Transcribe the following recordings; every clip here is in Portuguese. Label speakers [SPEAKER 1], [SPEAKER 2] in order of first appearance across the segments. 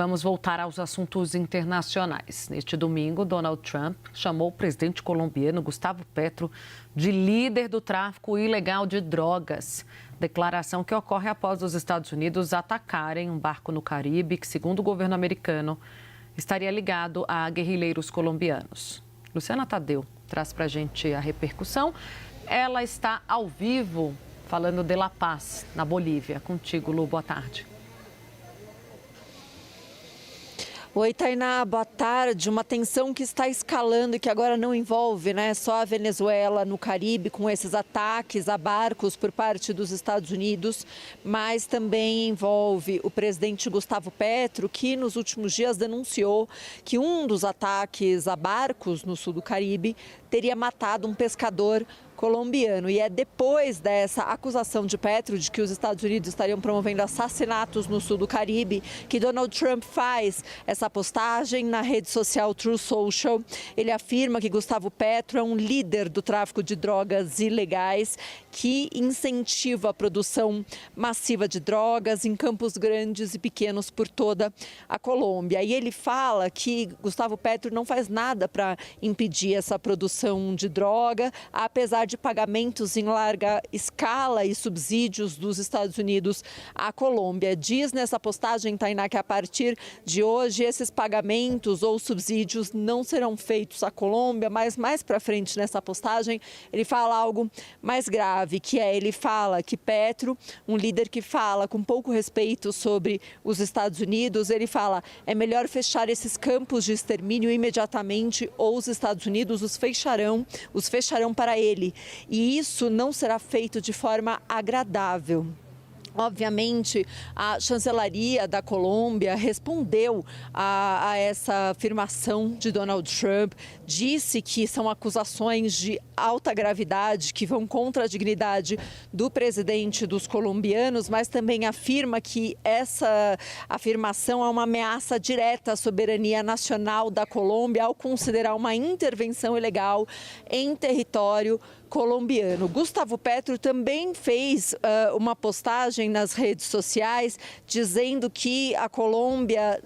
[SPEAKER 1] Vamos voltar aos assuntos internacionais. Neste domingo, Donald Trump chamou o presidente colombiano Gustavo Petro de líder do tráfico ilegal de drogas. Declaração que ocorre após os Estados Unidos atacarem um barco no Caribe que, segundo o governo americano, estaria ligado a guerrilheiros colombianos. Luciana Tadeu traz para a gente a repercussão. Ela está ao vivo falando de La Paz, na Bolívia. Contigo, Lu, boa tarde.
[SPEAKER 2] Oi, Tainá, boa tarde. Uma tensão que está escalando e que agora não envolve só a Venezuela no Caribe, com esses ataques a barcos por parte dos Estados Unidos, mas também envolve o presidente Gustavo Petro, que nos últimos dias denunciou que um dos ataques a barcos no sul do Caribe teria matado um pescador colombiano. E é depois dessa acusação de Petro de que os Estados Unidos estariam promovendo assassinatos no sul do Caribe que Donald Trump faz essa postagem na rede social Truth Social. Ele afirma que Gustavo Petro é um líder do tráfico de drogas ilegais que incentiva a produção massiva de drogas em campos grandes e pequenos por toda a Colômbia. E ele fala que Gustavo Petro não faz nada para impedir essa produção de droga, apesar de pagamentos em larga escala e subsídios dos Estados Unidos à Colômbia. Diz nessa postagem, Tainá, que a partir de hoje esses pagamentos ou subsídios não serão feitos à Colômbia, mas mais para frente nessa postagem ele fala algo mais grave, que é, ele fala que Petro, um líder que fala com pouco respeito sobre os Estados Unidos, ele fala, é melhor fechar esses campos de extermínio imediatamente ou os Estados Unidos os fecharão para ele. E isso não será feito de forma agradável. Obviamente, a chancelaria da Colômbia respondeu a essa afirmação de Donald Trump, disse que são acusações de alta gravidade que vão contra a dignidade do presidente dos colombianos, mas também afirma que essa afirmação é uma ameaça direta à soberania nacional da Colômbia ao considerar uma intervenção ilegal em território colombiano. Gustavo Petro também fez uma postagem nas redes sociais dizendo que a Colômbia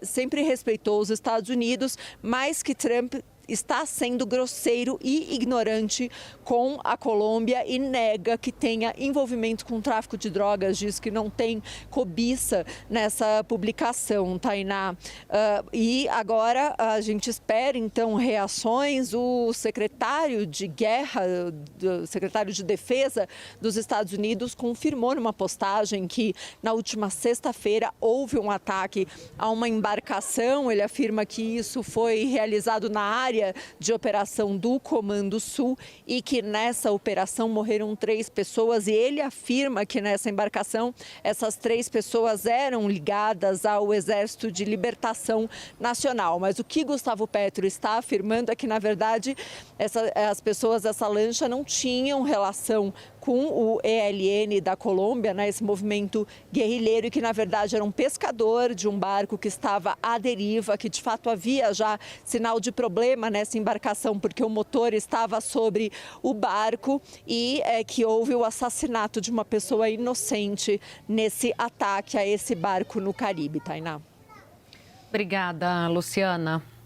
[SPEAKER 2] sempre respeitou os Estados Unidos, mas que Trump está sendo grosseiro e ignorante com a Colômbia e nega que tenha envolvimento com o tráfico de drogas, diz que não tem cobiça nessa publicação, Tainá. E agora a gente espera, então, reações. O secretário de Guerra, o secretário de Defesa dos Estados Unidos confirmou numa postagem que na última sexta-feira houve um ataque a uma embarcação. Ele afirma que isso foi realizado na área de operação do Comando Sul e que nessa operação morreram 3 pessoas, e ele afirma que nessa embarcação essas 3 pessoas eram ligadas ao Exército de Libertação Nacional. Mas o que Gustavo Petro está afirmando é que, na verdade, as pessoas dessa lancha não tinham relação com o ELN da Colômbia, esse movimento guerrilheiro, e que na verdade era um pescador de um barco que estava à deriva, que de fato havia já sinal de problema nessa embarcação porque o motor estava sobre o barco, e que houve o assassinato de uma pessoa inocente nesse ataque a esse barco no Caribe, Tainá.
[SPEAKER 1] Obrigada, Luciana.